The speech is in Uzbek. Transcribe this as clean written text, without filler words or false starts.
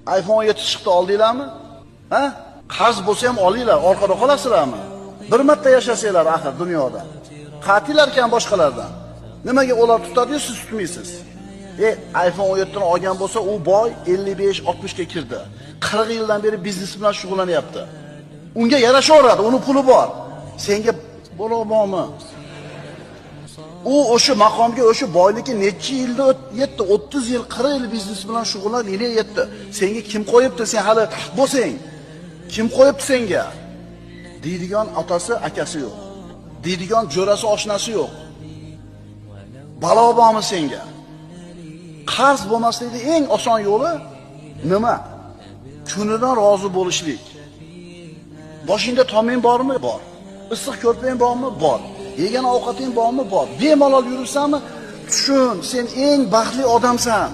iPhone 17 chiqdi oldinglarmi? Ha? Qarz bo'lsa ham olinglar, orqada qolasizlarmi? Bir marta yashasanglar axir dunyoda. Qatilar ekan boshqalardan. Nimaga ular tutadi-yu, siz tutmaysiz? iPhone 17 ni olgan bo'lsa, u boy 55-60 ga kirdi. 40 yildan beri biznes bilan shug'ullanyapti. Unga yarashaveradi, uni puli bor. Senga bo'lmaymi? U o'sha maqomga, o'sha boylikka necha yilda yetdi? 30 yil, 40 yil biznes bilan shug'ullanib, nega yetdi? Senga kim qo'yibdi? Sen hali bo'lsang, kim qo'yibdi senga? Deydigan otasi, akasi yo'q. Deydigan jo'rasi, oshnasi yo'q. Balo bormi senga? Qarz bo'lmaslikning eng oson yo'li nima? Kunidan rozi bo'lishlik. Boshingda toming bormi? Bor. Issiq ko'rpang bormi? Bor. Yegan ovqating bormi? Bor. Bemalol yuribsanmi? Tushun, sen eng baxtli odamsan.